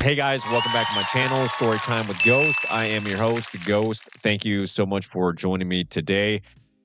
Hey guys, welcome back to my channel, Storytime with Ghost. I am your host, Ghost. Thank you so much for joining me today.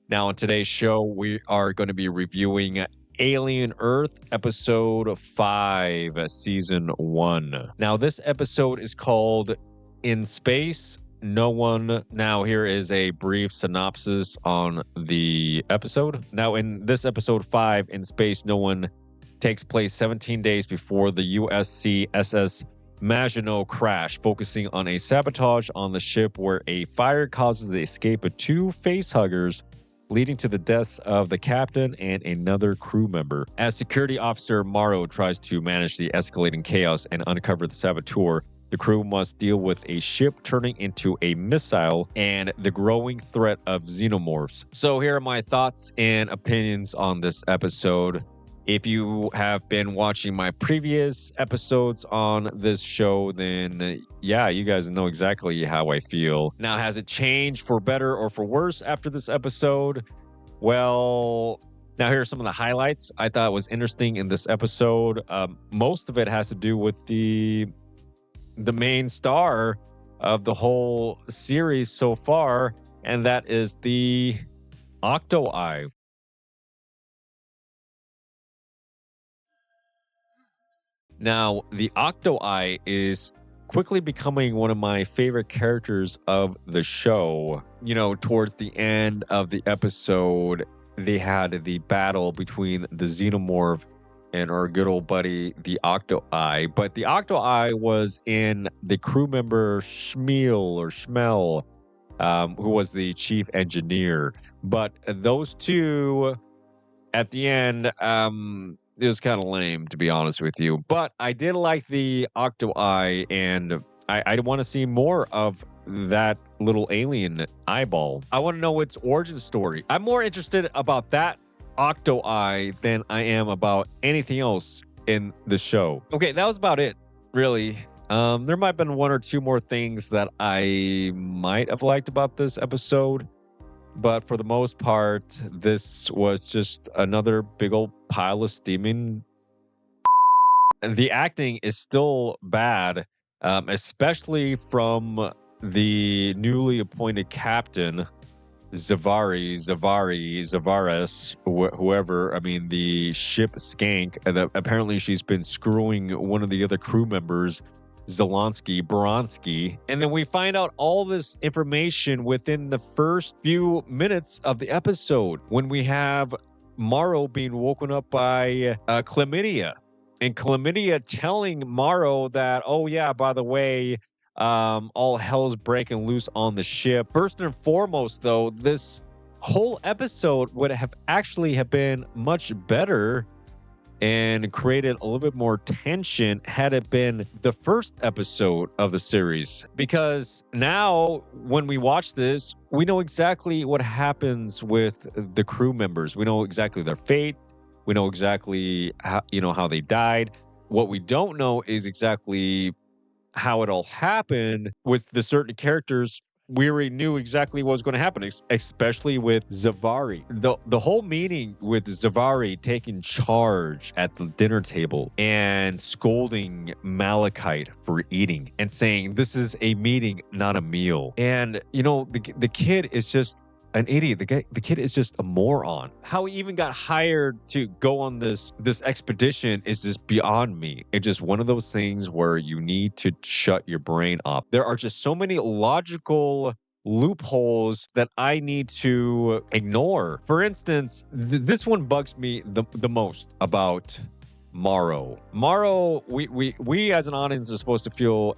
Now, on today's show, we are going to be reviewing Alien Earth, Episode 5, Season 1. Now, this episode is called In Space, No One. Now, here is a brief synopsis on the episode. Now, in this episode 5, In Space, No One, takes place 17 days before the USC SS Maginot crash, focusing on a sabotage on the ship where a fire causes the escape of two facehuggers, leading to the deaths of the captain and another crew member. As security officer Morrow tries to manage the escalating chaos and uncover the saboteur, the crew must deal with a ship turning into a missile and the growing threat of xenomorphs. So here are my thoughts and opinions on this episode. If you have been watching my previous episodes on this show, then yeah, you guys know exactly how I feel. Now, has it changed for better or for worse after this episode? Well, now here are some of the highlights I thought was interesting in this episode. Most of it has to do with the main star of the whole series so far, and that is the Octo-Eye. Now, the Octo-Eye is quickly becoming one of my favorite characters of the show. You know, towards the end of the episode, they had the battle between the Xenomorph and our good old buddy, the Octo-Eye. But the Octo-Eye was in the crew member Schmel, who was the chief engineer. But those two, at the end, it was kind of lame, to be honest with you. But I did like the Octo-Eye, and I want to see more of that little alien eyeball. I want to know its origin story. I'm more interested about that Octo-Eye than I am about anything else in the show. Okay, that was about it, really. There might have been one or two more things that I might have liked about this episode. But for the most part, this was just another big old pile of steaming. The acting is still bad, especially from the newly appointed captain, Zavares, whoever. I mean, the ship skank. Apparently, she's been screwing one of the other crew members, Bronsky. And then we find out all this information within the first few minutes of the episode when we have Morrow being woken up by Chlamydia. And Chlamydia telling Morrow that, oh yeah, by the way, all hell's breaking loose on the ship. First and foremost, though, this whole episode would have been much better and created a little bit more tension had it been the first episode of the series. Because now, when we watch this, we know exactly what happens with the crew members. We know exactly their fate. We know exactly how they died. What we don't know is exactly how it all happened with the certain characters. We already knew exactly what was going to happen, especially with Zavari. The whole meeting with Zavari taking charge at the dinner table and scolding Malachite for eating and saying, this is a meeting, not a meal. And, the kid is just an idiot. The kid is just a moron. How he even got hired to go on this expedition is just beyond me. It's just one of those things where you need to shut your brain off. There are just so many logical loopholes that I need to ignore. For instance, this one bugs me the most about Morrow. We as an audience are supposed to feel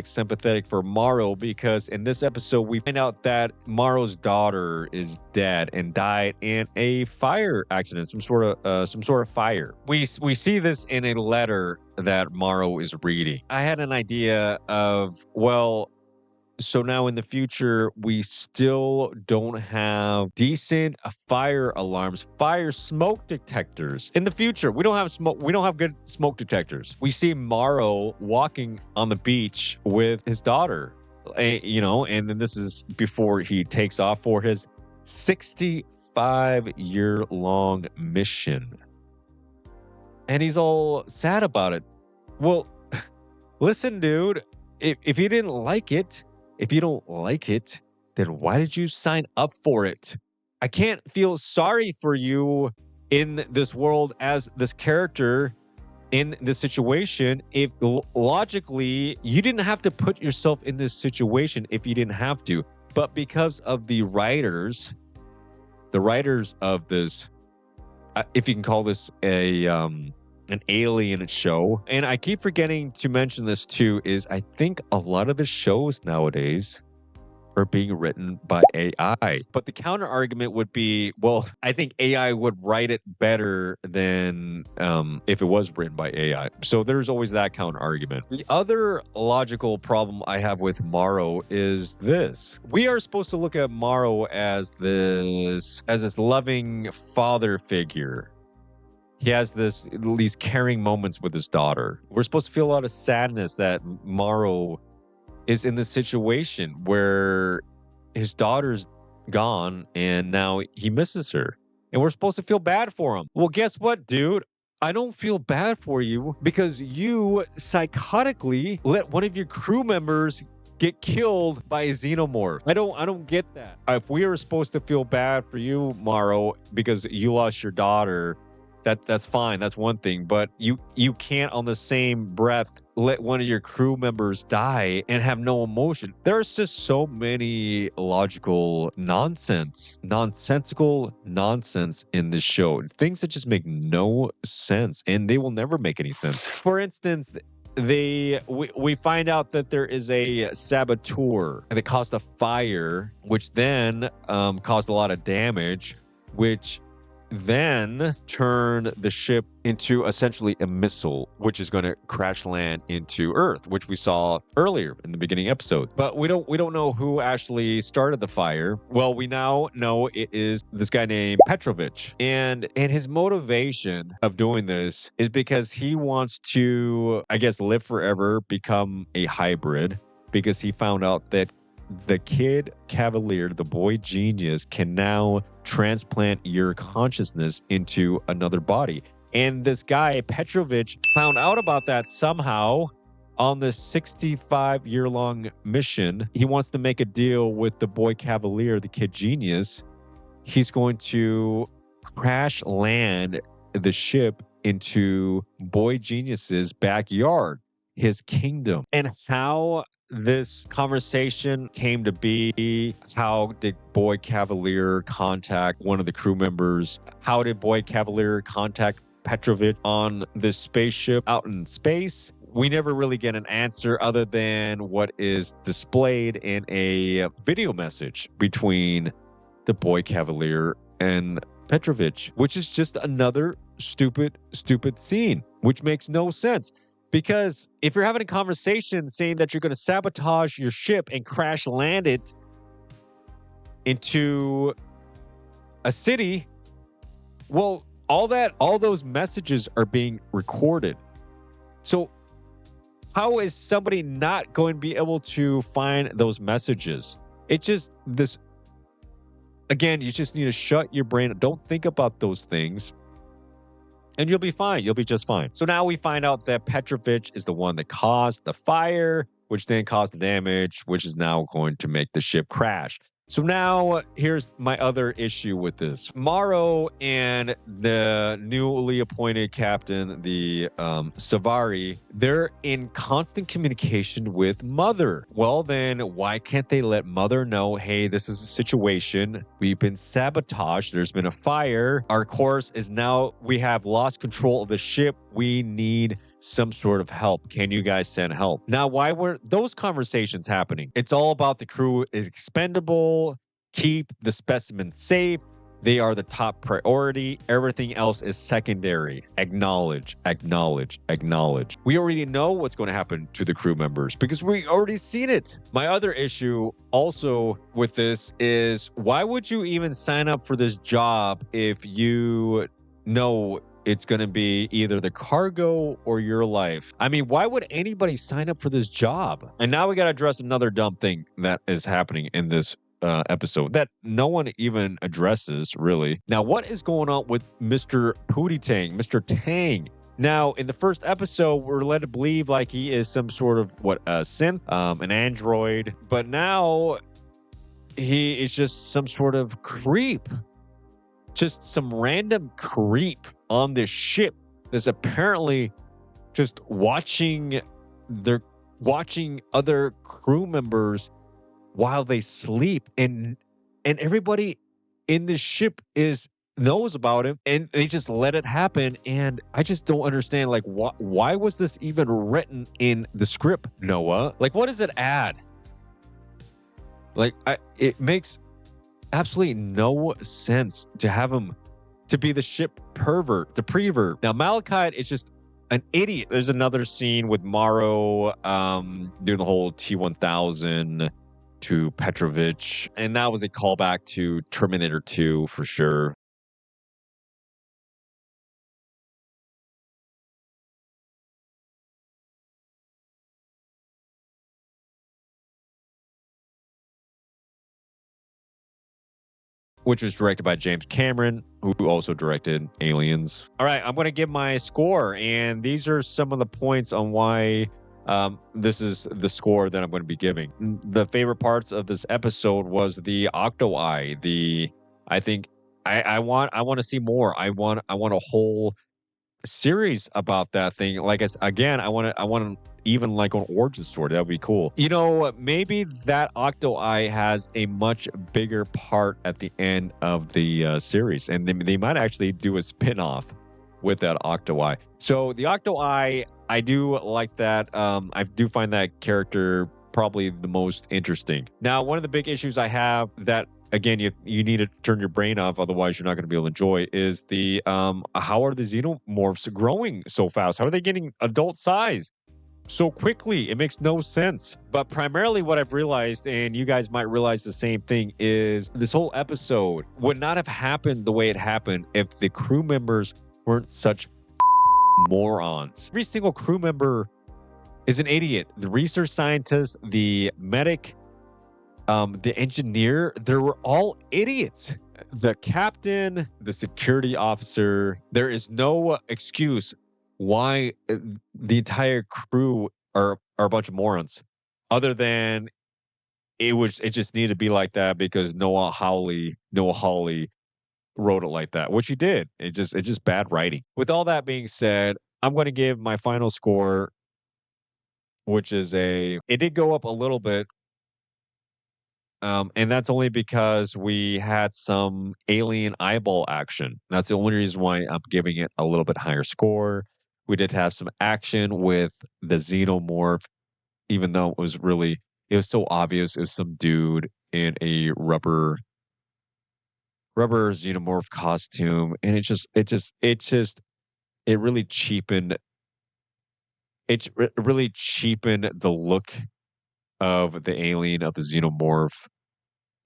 sympathetic for Morrow, because in this episode we find out that Morrow's daughter is dead and died in a fire accident, some sort of fire. We see this in a letter that Morrow is reading. I had an idea of, well, so now in the future, we still don't have decent fire alarms, fire smoke detectors. In the future, we don't have smoke. We don't have good smoke detectors. We see Morrow walking on the beach with his daughter, and then this is before he takes off for his 65-year-long mission. And he's all sad about it. Well, Listen, dude, if you didn't like it, if you don't like it, then why did you sign up for it? I can't feel sorry for you in this world as this character in this situation if logically you didn't have to put yourself in this situation if you didn't have to. But because of the writers of this, if you can call this a an alien show, and I keep forgetting to mention this too, is I think a lot of the shows nowadays are being written by AI. But the counter argument would be, well, I think AI would write it better than if it was written by AI. So there's always that counter argument. The other logical problem I have with Morrow is this. We are supposed to look at Morrow as this loving father figure. He has these caring moments with his daughter. We're supposed to feel a lot of sadness that Morrow is in this situation where his daughter's gone and now he misses her. And we're supposed to feel bad for him. Well, guess what, dude? I don't feel bad for you because you psychotically let one of your crew members get killed by a xenomorph. I don't get that. If we are supposed to feel bad for you, Morrow, because you lost your daughter, that's fine. That's one thing. But you can't on the same breath let one of your crew members die and have no emotion. There's just so many nonsensical nonsense in this show. Things that just make no sense, and they will never make any sense. For instance, we find out that there is a saboteur and it caused a fire, which then caused a lot of damage, which then turn the ship into essentially a missile, which is going to crash land into Earth, which we saw earlier in the beginning episode. But we don't know who actually started the fire. Well, we now know it is this guy named Petrovich, and his motivation of doing this is because he wants to, I guess, live forever, become a hybrid, because he found out that the kid Cavalier, the boy genius, can now transplant your consciousness into another body. And this guy, Petrovich, found out about that somehow on this 65-year-long mission. He wants to make a deal with the boy Cavalier, the kid genius. He's going to crash land the ship into boy genius's backyard, his kingdom. And how this conversation came to be, how did Boy Cavalier contact one of the crew members? How did Boy Cavalier contact Petrovich on this spaceship out in space? We never really get an answer other than what is displayed in a video message between the Boy Cavalier and Petrovich, which is just another stupid scene, which makes no sense. Because if you're having a conversation saying that you're going to sabotage your ship and crash land it into a city, well, all those messages are being recorded. So how is somebody not going to be able to find those messages? It's just this. Again, you just need to shut your brain. Don't think about those things. And you'll be fine. You'll be just fine. So now we find out that Petrovich is the one that caused the fire, which then caused the damage, which is now going to make the ship crash. So now here's my other issue with this. Morrow and the newly appointed captain, the Savari, they're in constant communication with Mother. Well, then why can't they let Mother know, hey, this is a situation. We've been sabotaged. There's been a fire. Our course is now, we have lost control of the ship. We need some sort of help. Can you guys send help? Now, why were those conversations happening? It's all about the crew is expendable. Keep the specimens safe. They are the top priority. Everything else is secondary. Acknowledge. We already know what's going to happen to the crew members because we already seen it. My other issue also with this is, why would you even sign up for this job if you know it's going to be either the cargo or your life? I mean, why would anybody sign up for this job? And now we got to address another dumb thing that is happening in this episode that no one even addresses, really. Now, what is going on with Mr. Pootie Tang, Mr. Tang? Now, in the first episode, we're led to believe like he is some sort of a synth, an android, but now he is just some sort of creep, just some random creep on this ship that's apparently just watching other crew members while they sleep, and everybody in this ship is knows about him, and they just let it happen. And I just don't understand, like, why was this even written in the script, Noah? Like, what does it add? Like, it makes absolutely no sense to have him to be the ship pervert, the prevert. Now, Malachite is just an idiot. There's another scene with Morrow doing the whole T-1000 to Petrovich, and that was a callback to Terminator 2 for sure. Which was directed by James Cameron, who also directed Aliens. All right, I'm going to give my score, and these are some of the points on why this is the score that I'm going to be giving. The favorite parts of this episode was the Octo Eye. I think I want to see more. I want a whole series about that thing. Like again, I want even like an origin story. That would be cool. You know, maybe that Octo Eye has a much bigger part at the end of the series, and they might actually do a spin-off with that Octo Eye. So the Octo Eye, I do like that. I do find that character probably the most interesting. Now, one of the big issues I have that again, you need to turn your brain off, otherwise you're not going to be able to enjoy, is the how are the xenomorphs growing so fast? How are they getting adult size so quickly? It makes no sense. But primarily what I've realized, and you guys might realize the same thing, is this whole episode would not have happened the way it happened if the crew members weren't such morons. Every single crew member is an idiot. The research scientist, the medic, the engineer, they were all idiots. The captain, the security officer, there is no excuse why the entire crew are a bunch of morons, other than it just needed to be like that because Noah Hawley wrote it like that, which he did. It's just bad writing. With all that being said, I'm going to give my final score, which is it did go up a little bit. And that's only because we had some alien eyeball action. That's the only reason why I'm giving it a little bit higher score. We did have some action with the xenomorph, even though it was so obvious. It was some dude in a rubber xenomorph costume. And it really cheapened, really cheapened the look of the alien, of the xenomorph.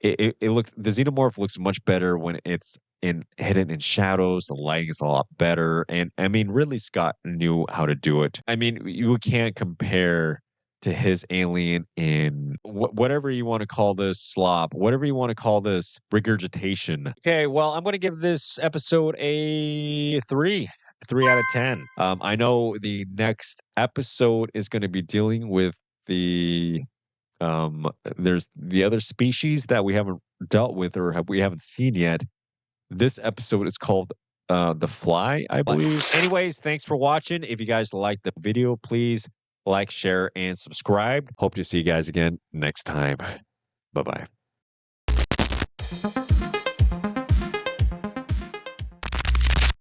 It looked the xenomorph looks much better when it's hidden in shadows. The lighting is a lot better, and I mean, Ridley Scott knew how to do it. I mean, you can't compare to his alien in whatever you want to call this slop, whatever you want to call this regurgitation. Okay, well, I'm going to give this episode a 3 out of 10. I know the next episode is going to be dealing with the there's the other species that we haven't dealt with or we haven't seen yet. This episode is called The Fly, I believe. Anyways, thanks for watching. If you guys liked the video, please like, share, and subscribe. Hope to see you guys again next time. Bye bye.